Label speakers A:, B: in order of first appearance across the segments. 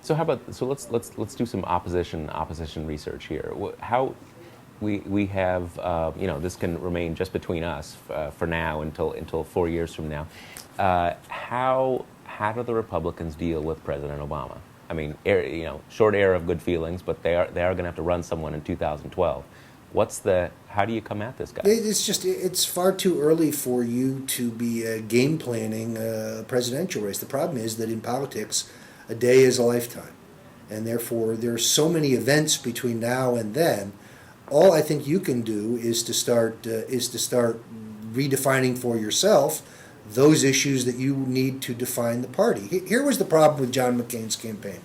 A: So how about let's do some opposition research here. How we have this can remain just between us for now until 4 years from now. How do the Republicans deal with President Obama? I mean, short era of good feelings, but they are going to have to run someone in 2012. How do you come at this guy?
B: It's far too early for you to be game planning a presidential race. The problem is that in politics, a day is a lifetime, and therefore there are so many events between now and then. All I think you can do is to start redefining for yourself those issues that you need to define the party. Here was the problem with John McCain's campaign.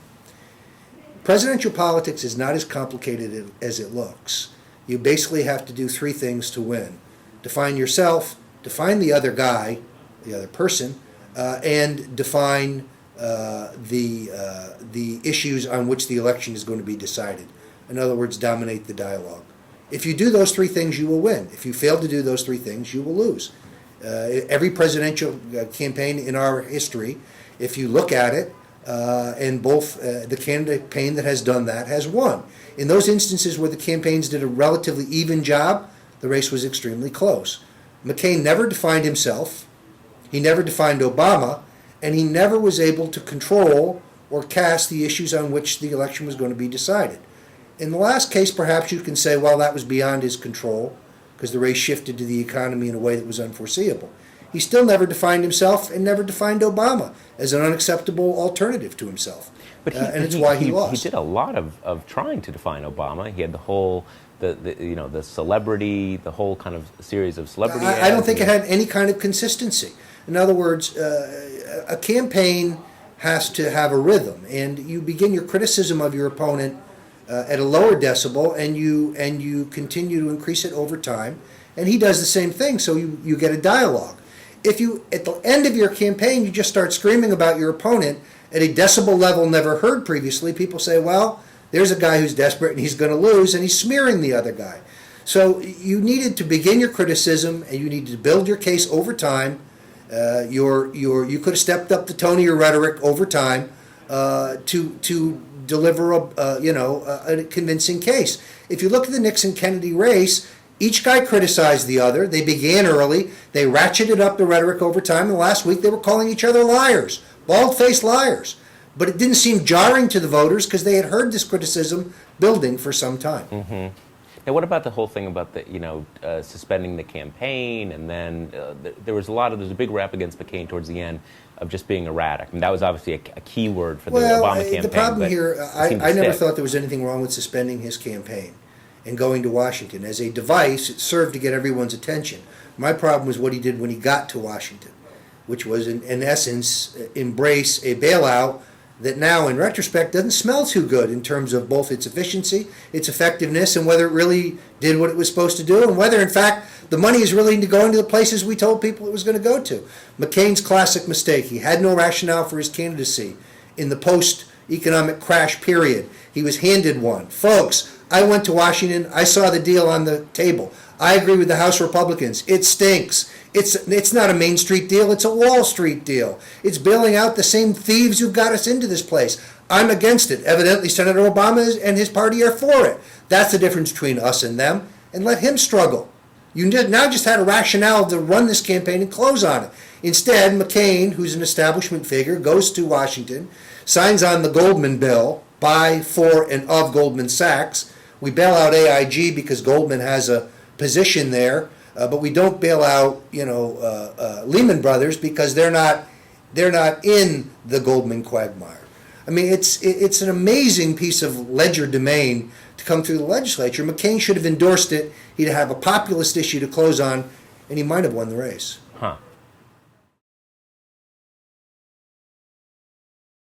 B: Presidential politics is not as complicated as it looks. You basically have to do three things to win: define yourself, define the other guy, the other person, and define the issues on which the election is going to be decided. In other words, dominate the dialogue. If you do those three things, you will win. If you fail to do those three things, you will lose. Every presidential campaign in our history, if you look at it, and both the campaign that has done that has won. In those instances where the campaigns did a relatively even job, the race was extremely close. McCain never defined himself, he never defined Obama, and he never was able to control or cast the issues on which the election was going to be decided. In the last case, perhaps you can say, well, that was beyond his control because the race shifted to the economy in a way that was unforeseeable. He still never defined himself and never defined Obama as an unacceptable alternative to himself.
A: But
B: and it's why he lost.
A: He did a lot of trying to define Obama. He had the whole, the celebrity, the whole kind of series of celebrity ads.
B: I don't think it had any kind of consistency. In other words, a campaign has to have a rhythm, and you begin your criticism of your opponent at a lower decibel, and you continue to increase it over time. And he does the same thing, so you get a dialogue. If you, at the end of your campaign, you just start screaming about your opponent at a decibel level never heard previously, people say, well, there's a guy who's desperate and he's going to lose, and he's smearing the other guy. So you needed to begin your criticism, and you needed to build your case over time. You could have stepped up the tone of your rhetoric over time to deliver a convincing case. If you look at the Nixon-Kennedy race, each guy criticized the other. They began early. They ratcheted up the rhetoric over time. And last week they were calling each other liars, bald-faced liars. But it didn't seem jarring to the voters because they had heard this criticism building for some time.
A: Mm-hmm. Now, what about the whole thing about suspending the campaign, and then there's a big rap against McCain towards the end of just being erratic, and that was obviously a key word for the Obama campaign.
B: The problem here, I never thought there was anything wrong with suspending his campaign and going to Washington. As a device, it served to get everyone's attention. My problem was what he did when he got to Washington, which was, in essence, embrace a bailout that now, in retrospect, doesn't smell too good in terms of both its efficiency, its effectiveness, and whether it really did what it was supposed to do, and whether, in fact, the money is really going to the places we told people it was going to go to. McCain's classic mistake. He had no rationale for his candidacy in the post-economic crash period. He was handed one. Folks, I went to Washington. I saw the deal on the table. I agree with the House Republicans. It stinks. It's not a Main Street deal. It's a Wall Street deal. It's bailing out the same thieves who got us into this place. I'm against it. Evidently, Senator Obama and his party are for it. That's the difference between us and them. And let him struggle. You now just had a rationale to run this campaign and close on it. Instead, McCain, who's an establishment figure, goes to Washington, signs on the Goldman bill, by, for, and of Goldman Sachs. We bail out AIG because Goldman has a position there, but we don't bail out, Lehman Brothers because they're not in the Goldman quagmire. I mean, it's an amazing piece of legerdemain to come through the legislature. McCain should have endorsed it. He'd have a populist issue to close on, and he might have won the race.
A: Huh.